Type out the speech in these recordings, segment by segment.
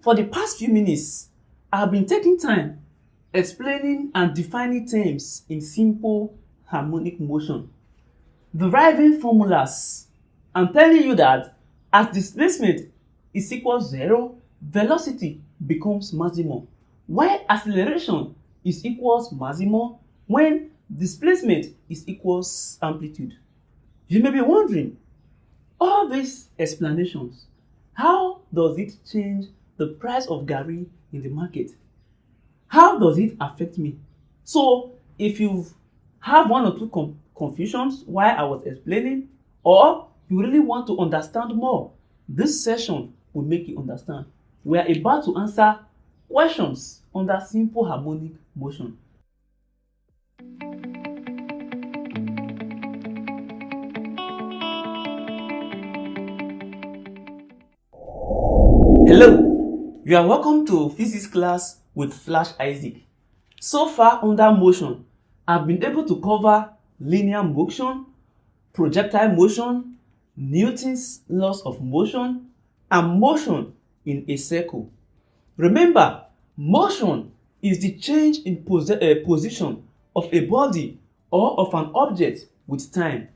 For the past few minutes, I've been taking time explaining and defining terms in simple harmonic motion, deriving formulas, and telling you that as displacement is equal to 0, velocity becomes maximum, while acceleration is equals maximum when displacement is equals amplitude. You may be wondering, all these explanations, how does it change the price of garri in the market? How does it affect me? So if you have one or two confusions while I was explaining, or you really want to understand more, this session will make you understand. We are about to answer questions under simple harmonic motion. Hello, you are welcome to physics class with Flash Isaac. So far under motion, I've been able to cover linear motion, projectile motion, Newton's laws of motion, and motion in a circle. Remember, motion is the change in position of a body or of an object with time.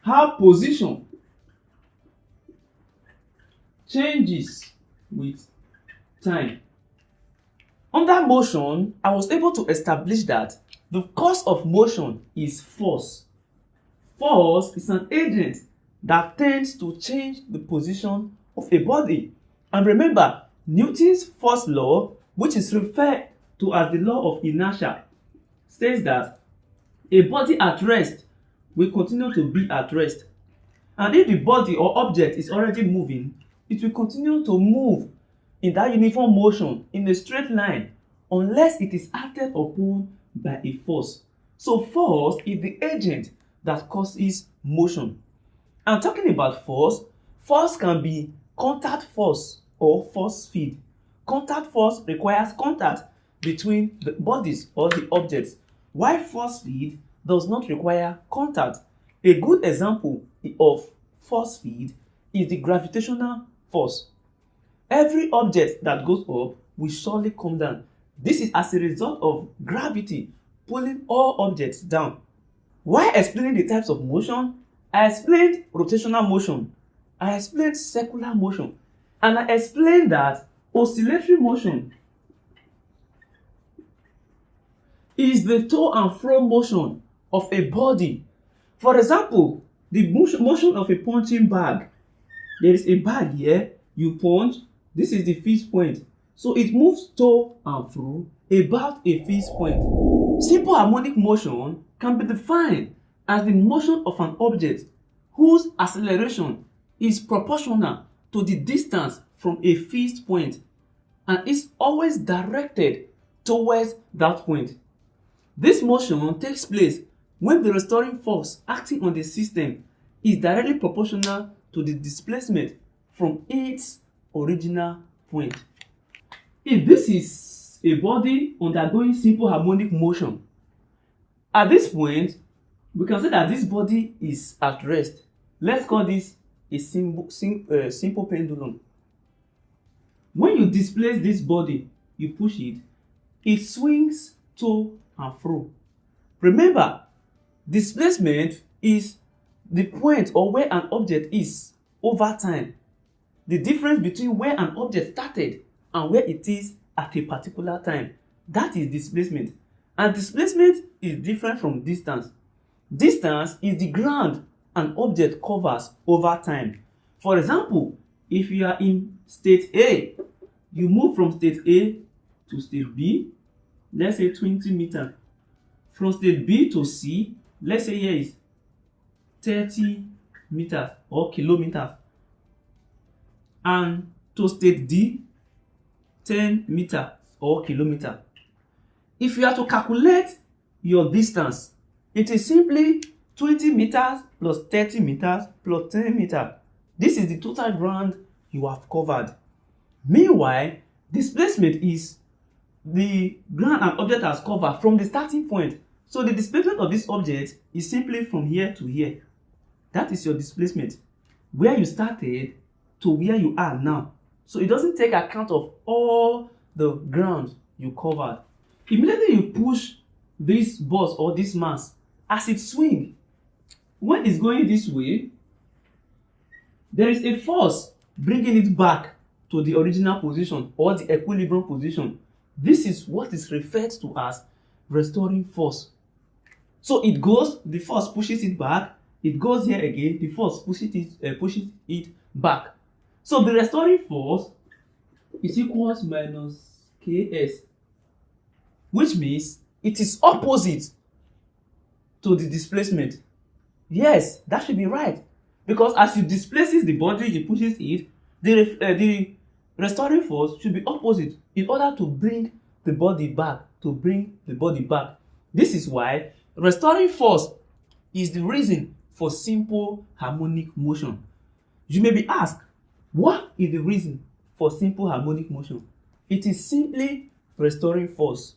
How position changes with time. Under motion, I was able to establish that the cause of motion is force. Force is an agent that tends to change the position of a body. And remember, Newton's first law, which is referred to as the law of inertia, says that a body at rest will continue to be at rest. And if the body or object is already moving, it will continue to move in that uniform motion in a straight line unless it is acted upon by a force. So force is the agent that causes motion. And talking about force, force can be contact force or force field. Contact force requires contact between the bodies or the objects, while force field does not require contact. A good example of force field is the gravitational force. Every object that goes up will surely come down. This is as a result of gravity pulling all objects down. While explaining the types of motion, I explained rotational motion, I explained circular motion, and I explained that oscillatory motion is the to and fro motion of a body. For example, the motion of a punching bag. There is a bag here, you punch, this is the fixed point. So it moves to and fro about a fixed point. Simple harmonic motion can be defined as the motion of an object whose acceleration is proportional to the distance from a fixed point and is always directed towards that point. This motion takes place when the restoring force acting on the system is directly proportional to the displacement from its original point. If this is a body undergoing simple harmonic motion, at this point, we can say that this body is at rest. Let's call this a simple pendulum. When you displace this body, you push it, it swings to and fro. Remember, displacement is the point or where an object is over time. The difference between where an object started and where it is at a particular time. That is displacement. And displacement is different from distance. Distance is the ground an object covers over time. For example, if you are in state A, you move from state A to state B, let's say 20 meters. From state B to C, let's say here is 30 meters or kilometers. And to state D, 10 meters or kilometer. If you are to calculate your distance, it is simply 20 meters plus 30 meters plus 10 meters. This is the total ground you have covered. Meanwhile, displacement is the ground an object has covered from the starting point. So the displacement of this object is simply from here to here. That is your displacement. Where you started to where you are now. So it doesn't take account of all the ground you covered. Immediately you push this bus or this mass, as it swings, when it's going this way, there is a force bringing it back to the original position or the equilibrium position. This is what is referred to as restoring force. So it goes, the force pushes it back, it goes here again, the force pushes it back. So the restoring force is equals minus Ks, which means it is opposite to the displacement. Yes, that should be right. Because as you displaces the body, you pushes it, the restoring force should be opposite in order to bring the body back, This is why restoring force is the reason for simple harmonic motion. You may be asked, what is the reason for simple harmonic motion? It is simply restoring force.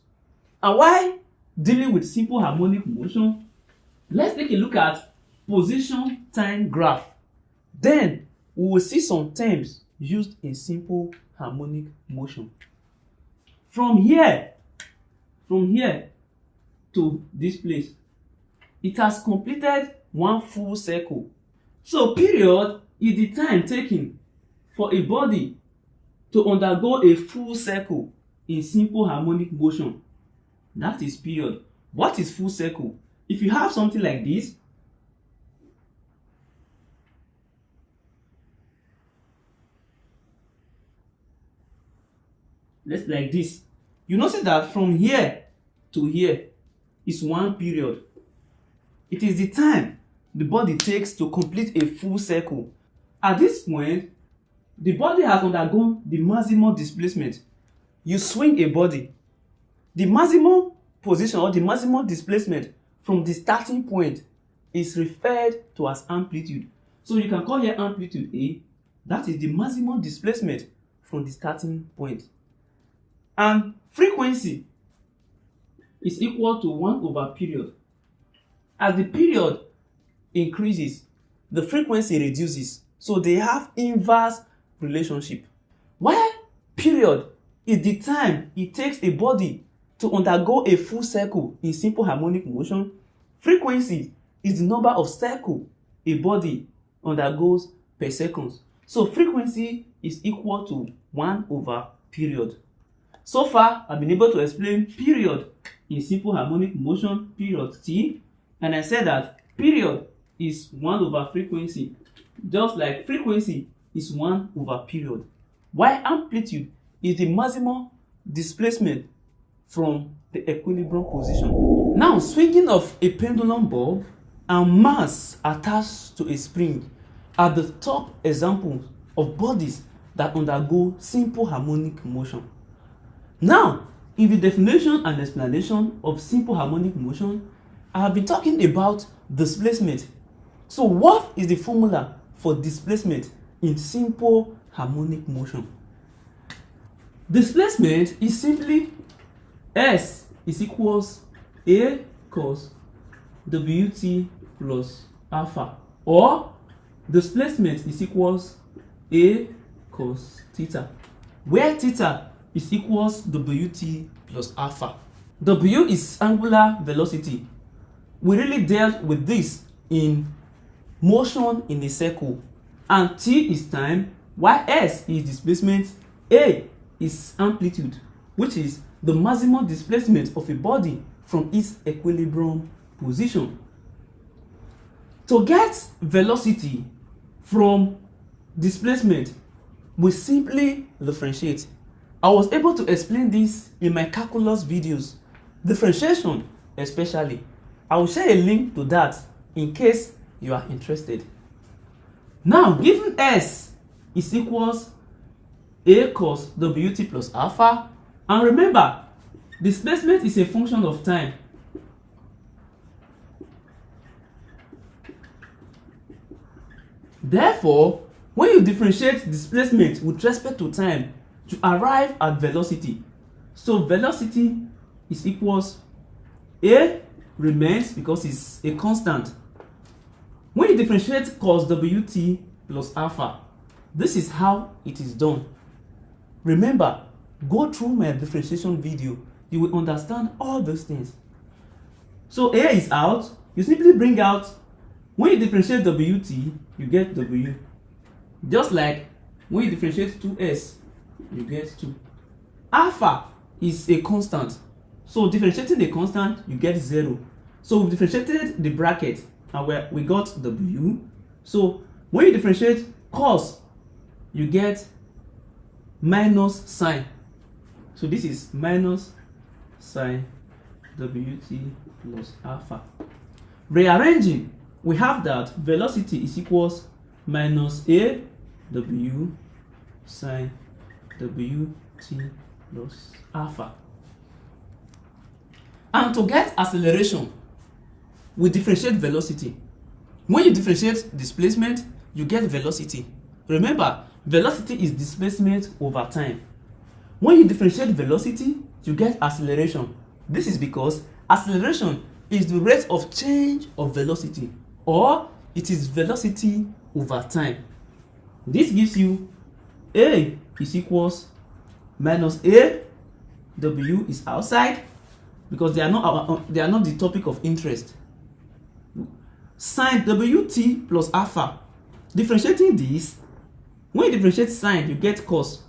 And why dealing with simple harmonic motion? Let's take a look at position time graph. Then we will see some terms used in simple harmonic motion. From here to this place, it has completed one full circle. So period is the time taken for a body to undergo a full circle in simple harmonic motion. That is period. What is full circle? If you have something like this, let's like this, you notice that from here to here is one period. It is the time the body takes to complete a full circle. At this point, the body has undergone the maximum displacement. You swing a body, the maximum position or the maximum displacement from the starting point is referred to as amplitude. So you can call here amplitude A. That is the maximum displacement from the starting point. And frequency is equal to 1 over period. As the period increases, the frequency reduces. So they have inverse relationship. While period is the time it takes a body to undergo a full circle in simple harmonic motion, frequency is the number of circles a body undergoes per second. So frequency is equal to 1 over period. So far, I've been able to explain period in simple harmonic motion, period T, and I said that period is 1 over frequency, just like frequency is 1 over period. While amplitude is the maximum displacement from the equilibrium position. Now, swinging of a pendulum bulb and mass attached to a spring are the top examples of bodies that undergo simple harmonic motion. Now, in the definition and explanation of simple harmonic motion, I have been talking about displacement. So what is the formula for displacement in simple harmonic motion? Displacement is simply S is equals A cos WT plus alpha, or displacement is equals A cos theta, where theta is equals WT plus alpha. W is angular velocity. We really dealt with this in motion in a circle, and T is time, while S is displacement, A is amplitude, which is the maximum displacement of a body from its equilibrium position. To get velocity from displacement, we simply differentiate. I was able to explain this in my calculus videos, differentiation especially. I will share a link to that in case you are interested. Now, given S is equals A cos WT plus alpha, and remember, displacement is a function of time. Therefore, when you differentiate displacement with respect to time, you arrive at velocity. So velocity is equals A remains because it's a constant. When you differentiate cos WT plus alpha, this is how it is done. Remember, go through my differentiation video. You will understand all those things. So A is out. You simply bring out, when you differentiate WT, you get W. Just like when you differentiate 2S, you get 2. Alpha is a constant. So differentiating the constant, you get 0. So we differentiated the bracket and we got W. So when you differentiate cos, you get minus sine. So this is minus sine WT plus alpha. Rearranging, we have that velocity is equals minus A W sine WT plus alpha. And to get acceleration, we differentiate velocity. When you differentiate displacement, you get velocity. Remember, velocity is displacement over time. When you differentiate velocity, you get acceleration. This is because acceleration is the rate of change of velocity, or it is velocity over time. This gives you A is equals minus A, W is outside because they are not the topic of interest. Sine WT plus alpha. Differentiating this, when you differentiate sine, you get cos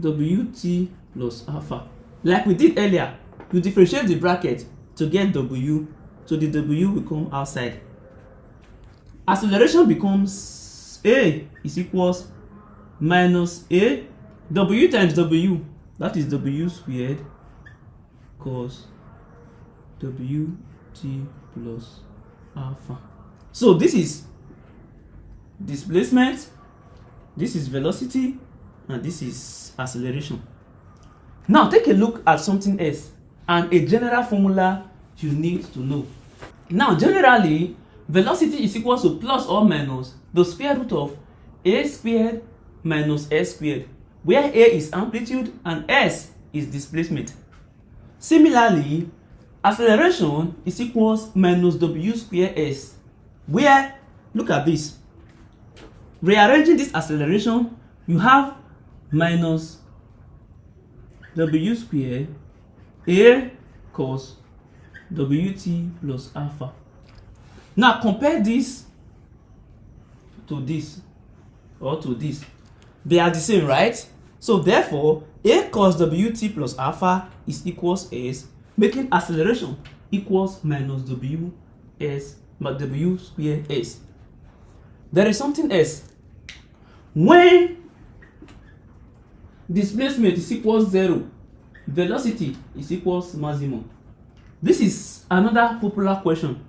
WT plus alpha. Like we did earlier, you differentiate the bracket to get W, so the W will come outside. Acceleration becomes A is equals minus A W times W, that is W squared cos WT plus alpha. So this is displacement, this is velocity, and this is acceleration. Now take a look at something else and a general formula you need to know. Now generally, velocity is equal to plus or minus the square root of A squared minus S squared, where A is amplitude and S is displacement. Similarly, acceleration is equals minus W square S, where, look at this, rearranging this acceleration, you have minus W square A cos WT plus alpha. Now compare this to this, or to this. They are the same, right? So therefore, A cos WT plus alpha is equals S, making acceleration equals minus W S but W square S. There is something else. When displacement is equals 0, velocity is equals maximum. This is another popular question.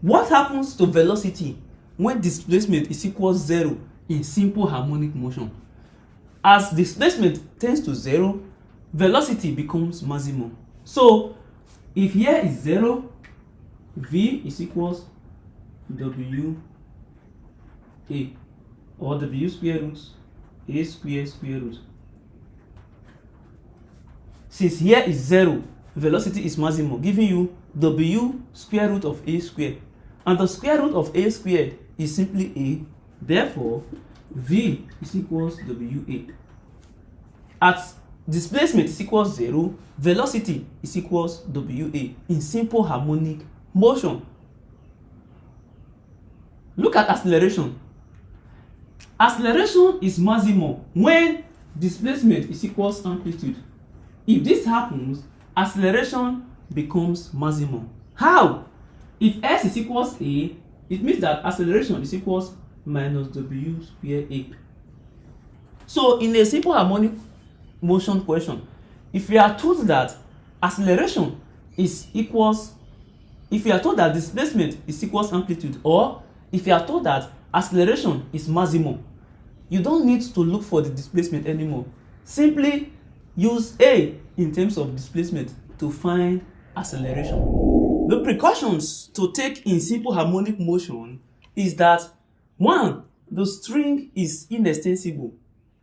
What happens to velocity when displacement is equals 0 in simple harmonic motion? As displacement tends to 0, velocity becomes maximum. So if here is 0, V is equals W A, or W square root A square square root. Since here is 0, velocity is maximum, giving you W square root of A squared. And the square root of A squared is simply A. Therefore, V is equals WA. At displacement is equals 0, velocity is equals WA in simple harmonic motion. Look at acceleration. Acceleration is maximum when displacement is equals amplitude. If this happens, acceleration becomes maximum. How? If S is equals A, it means that acceleration is equals minus W square A. So in a simple harmonic motion question, if we are told that acceleration is equals, if we are told that displacement is equals amplitude, or if you are told that acceleration is maximum, you don't need to look for the displacement anymore. Simply use A in terms of displacement to find acceleration. The precautions to take in simple harmonic motion is that 1, the string is inextensible,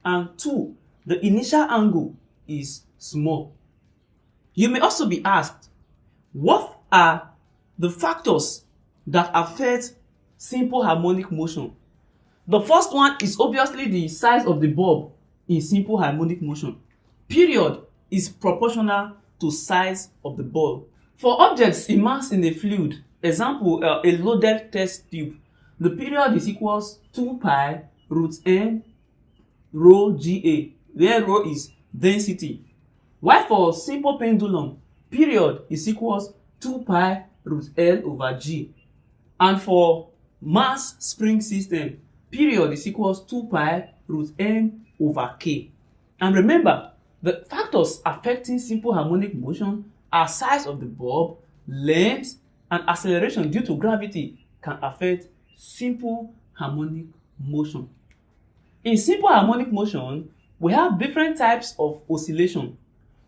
and 2, the initial angle is small. You may also be asked, what are the factors that affect simple harmonic motion? The first one is obviously the size of the bulb in simple harmonic motion. Period is proportional to size of the bulb. For objects immersed in a fluid, example, a loaded test tube, the period is equals 2 pi root n rho Ga, where rho is density. While for simple pendulum, period is equals 2 pi root L over G. And for mass spring system, period is equals 2 pi root M over K. And remember, the factors affecting simple harmonic motion are size of the bulb, length, and acceleration due to gravity can affect simple harmonic motion. In simple harmonic motion, we have different types of oscillation.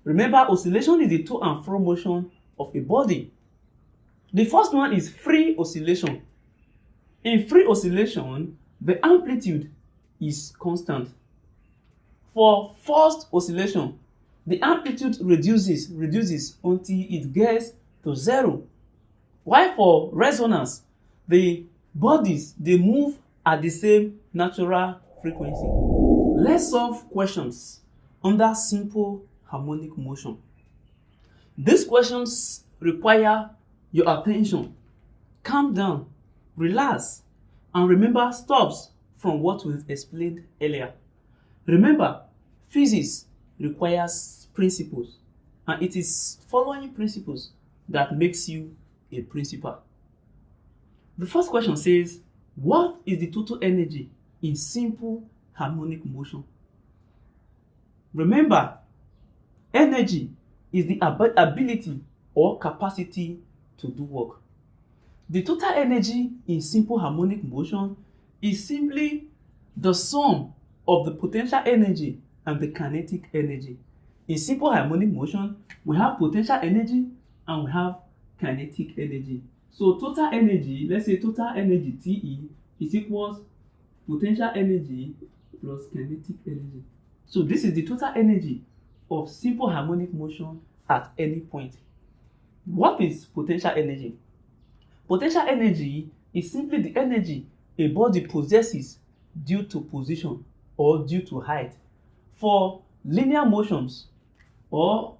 Remember, oscillation is the to and fro motion of a body. The first one is free oscillation. In free oscillation, the amplitude is constant. For forced oscillation, the amplitude reduces until it gets to 0. While for resonance, the bodies they move at the same natural frequency. Let's solve questions under simple harmonic motion. These questions require your attention. Calm down, relax, and remember steps from what we've explained earlier. Remember, physics requires principles, and it is following principles that makes you a principal. The first question says, what is the total energy in simple harmonic motion? Remember, energy is the ability or capacity to do work. The total energy in simple harmonic motion is simply the sum of the potential energy and the kinetic energy. In simple harmonic motion, we have potential energy and we have kinetic energy. So total energy, let's say total energy TE is equals potential energy plus kinetic energy. So this is the total energy of simple harmonic motion at any point. What is potential energy? Potential energy is simply the energy a body possesses due to position or due to height. For linear motions or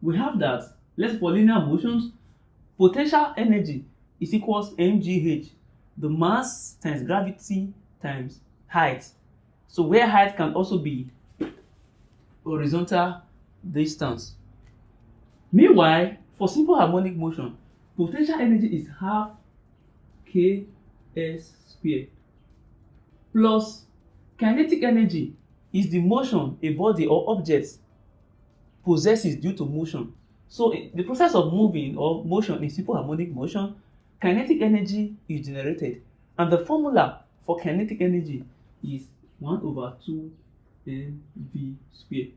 we have that, for linear motions, potential energy is equals mgh, the mass times gravity times height. So where height can also be horizontal distance. Meanwhile, for simple harmonic motion, potential energy is half ks squared plus kinetic energy is the motion a body or object possesses due to motion. So in the process of moving or motion in simple harmonic motion, kinetic energy is generated, and the formula for kinetic energy is 1 over 2 mv squared.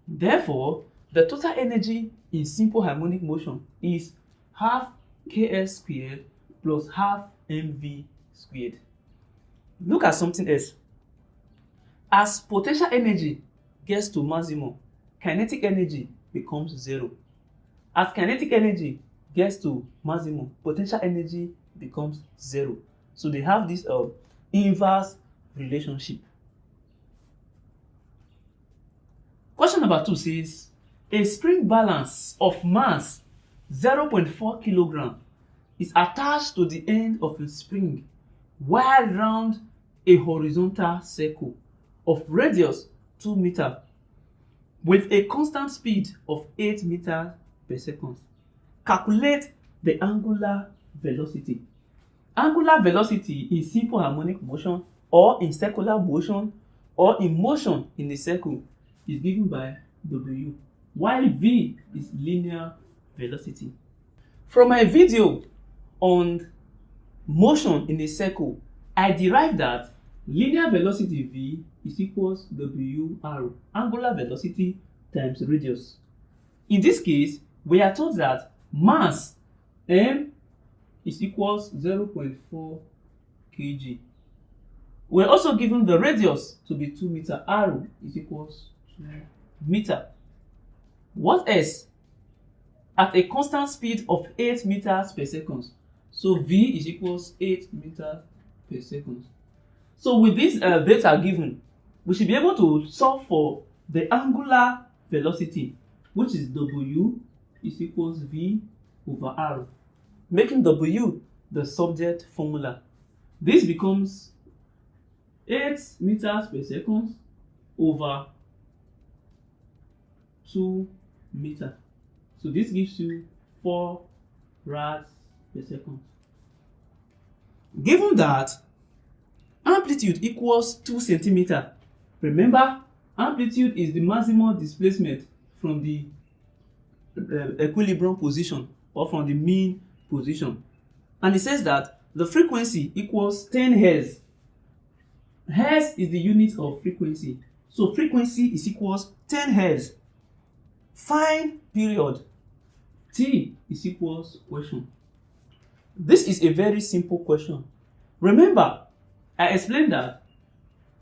Therefore, the total energy in simple harmonic motion is half ks squared plus half mv squared. Look at something else. As potential energy gets to maximum, kinetic energy becomes 0. As kinetic energy gets to maximum, potential energy becomes 0. So they have this inverse relationship. Question number 2 says, a spring balance of mass 0.4 kilogram is attached to the end of a spring while round a horizontal circle of radius 2 meters with a constant speed of 8 meters per second. Calculate the angular velocity. Angular velocity in simple harmonic motion or in circular motion or in motion in a circle is given by W, while V is linear velocity. From my video on motion in a circle, I derived that linear velocity V is equals WR, angular velocity times radius. In this case, we are told that mass M is equals 0.4 kg. We're also given the radius to be 2 meters. R is equals 2 meters. What else? At a constant speed of 8 meters per second, So V is equals 8 meters per second. So with this data given, we should be able to solve for the angular velocity, which is W is equals V over R, making W the subject formula. This becomes 8 meters per second over 2 meters. So this gives you 4 rads per second. Given that amplitude equals 2 centimeters, remember amplitude is the maximum displacement from the equilibrium position or from the mean position. And it says that the frequency equals 10 Hz. Hertz is the unit of frequency. So frequency is equals 10 Hz. Find period. T is equals question. This is a very simple question. Remember, I explained that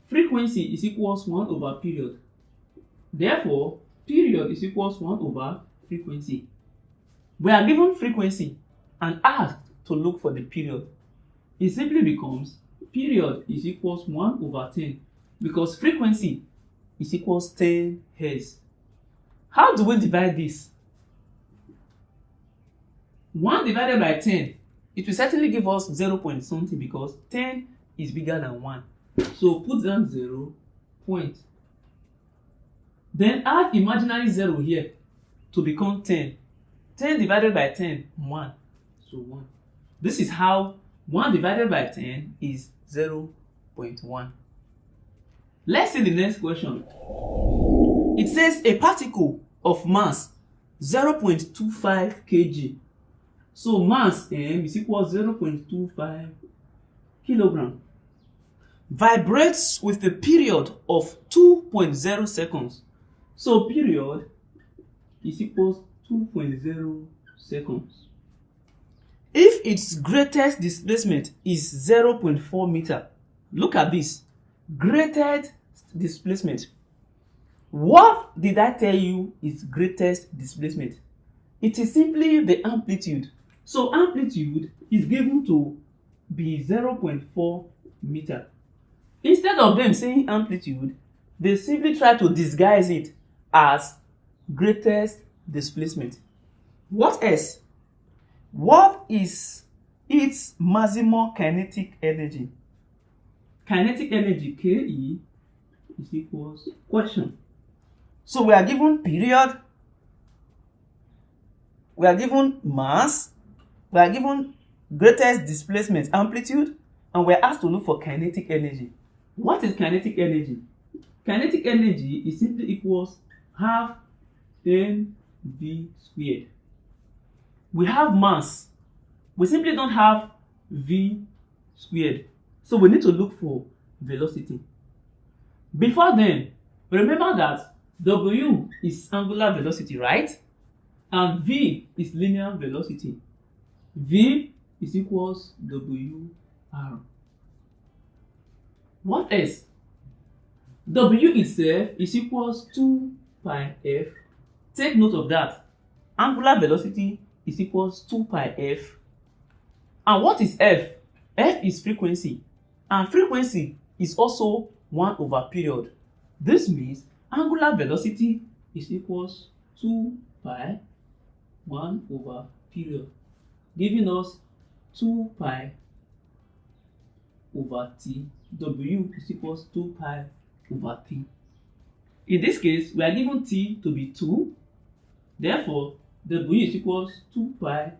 frequency is equals 1 over period. Therefore, period is equals 1 over frequency. We are given frequency and asked to look for the period. It simply becomes period is equals 1 over 10 because frequency is equals 10 Hz. How do we divide this? 1 divided by 10, it will certainly give us 0 point something because 10 is bigger than 1. So put down 0 point. Then add imaginary 0 here to become 10. 10 divided by 10, 1. So 1. This is how 1 divided by 10 is 0.1. Let's see the next question. It says a particle of mass 0.25 kg. So mass M is equal to 0.25 kilogram. Vibrates with a period of 2.0 seconds. So period is equal to 2.0 seconds. If its greatest displacement is 0.4 meter, look at this. Greatest displacement. What did I tell you is greatest displacement? It is simply the amplitude. So amplitude is given to be 0.4 meter. Instead of them saying amplitude, they simply try to disguise it as greatest displacement. What else? What is its maximum kinetic energy? Kinetic energy, KE, is equals question. So we are given period, we are given mass, we are given greatest displacement amplitude, and we are asked to look for kinetic energy. What is kinetic energy? Kinetic energy is simply equals half mv squared. We have mass. We simply don't have v squared. So we need to look for velocity. Before then, remember that W is angular velocity, right? And V is linear velocity. V is equals WR. What else? W itself is equals 2 pi f. Take note of that. Angular velocity is equals 2 pi f. And what is f? F is frequency. And frequency is also 1 over period. This means angular velocity is equals 2 pi 1 over period, giving us 2 pi over t. W is equals 2 pi over t. In this case, we are given t to be 2. Therefore, W is equals 2 pi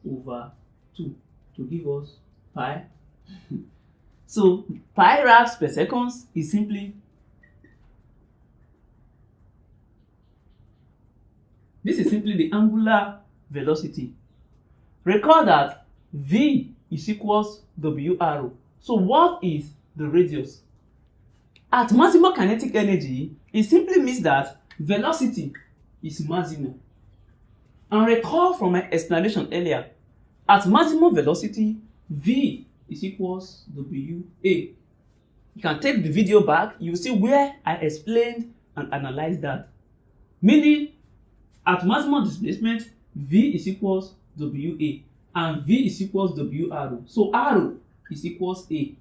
over 2 to give us pi. So, pi rads per second is simply, this is simply the angular velocity. Recall that V is equals WR. So what is the radius? At maximum kinetic energy, it simply means that velocity is maximum. And recall from my explanation earlier, at maximum velocity, V is equals WA. You can take the video back, you will see where I explained and analyzed that. Meaning, at maximum displacement, V is equals WA. and V is equals W arrow. So arrow is equals A.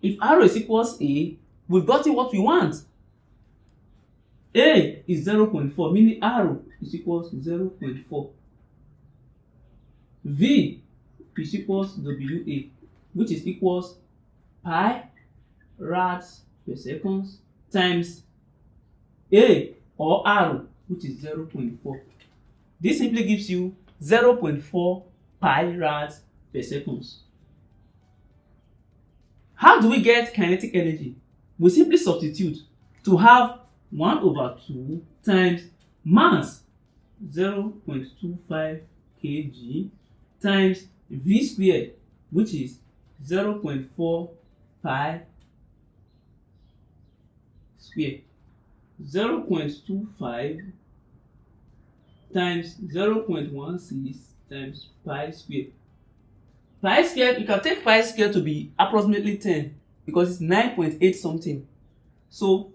If arrow is equals A, we've gotten what we want. A is 0.4, meaning arrow is equals 0.4. V is equals WA, which is equals pi rads per second times A or arrow, which is 0.4. This simply gives you 0.4 pi rads per second. How do we get kinetic energy? We simply substitute to have 1 over 2 times mass 0.25 kg times V squared, which is 0.4 pi square. 0.25 times 0.16 times pi square. Pi square, you can take pi square to be approximately 10 because it's 9.8 something. So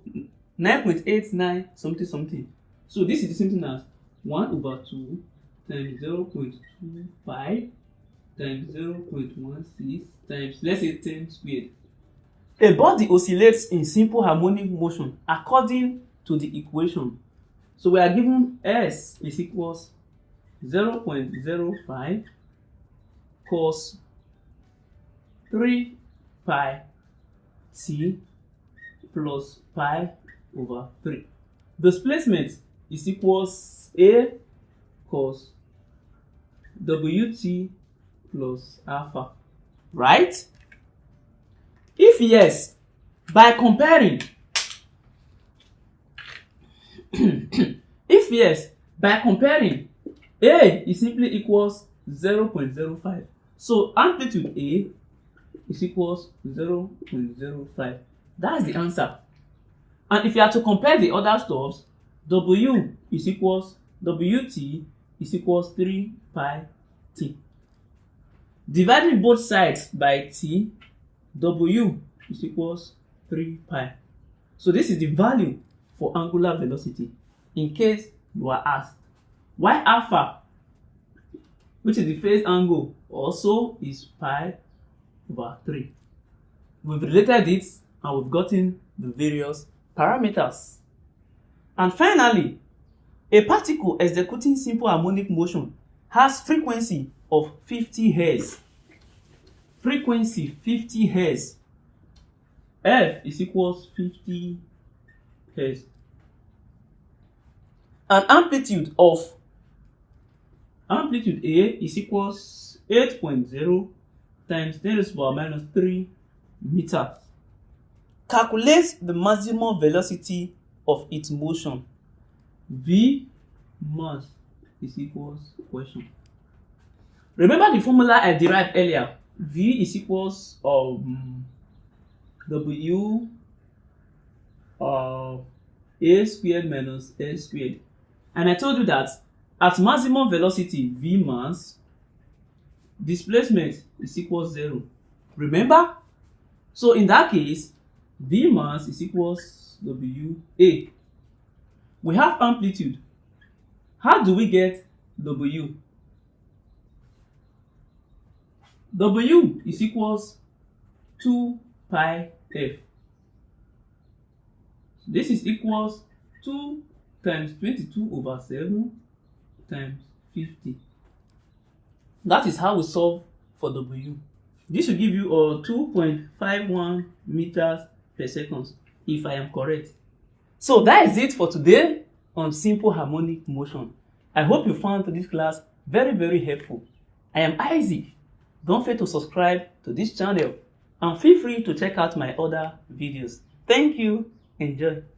9.89 something something. So this is the same thing as 1 over 2 times 0.25 times 0.16 times, let's say, 10 squared. A body oscillates in simple harmonic motion according to the equation. So we are given S is equals 0.05 cos 3 pi t plus pi over 3. Displacement is equals A cos Wt plus alpha, right? If yes, by comparing, A is simply equals 0.05. So amplitude A is equals 0.05. That's the answer. And if you are to compare the other stuffs, W is equals Wt is equals 3 pi t. Dividing both sides by t, W is equals 3 pi. So this is the value for angular velocity, in case you are asked. Why alpha, which is the phase angle, also is pi over 3. We've related it and we've gotten the various parameters. And finally, a particle executing simple harmonic motion has frequency of 50 Hz. Frequency 50 Hz. F is equals 50 Hz. And amplitude A is equals 8.0 times 10 to the power minus 3 meters. Calculate the maximum velocity of its motion. V mass is equals question. Remember the formula I derived earlier. V is equals W A squared minus S squared. And I told you that at maximum velocity V mass, displacement is equals 0. Remember? So in that case, V mass is equals WA. We have amplitude. How do we get W? W is equals 2 pi f. This is equals 2 times 22 over 7 times 50. That is how we solve for W. This will give you 2.51 meters per second, if I am correct. So that is it for today on simple harmonic motion. I hope you found this class very, very helpful. I am Isaac. Don't forget to subscribe to this channel and feel free to check out my other videos. Thank you. Enjoy.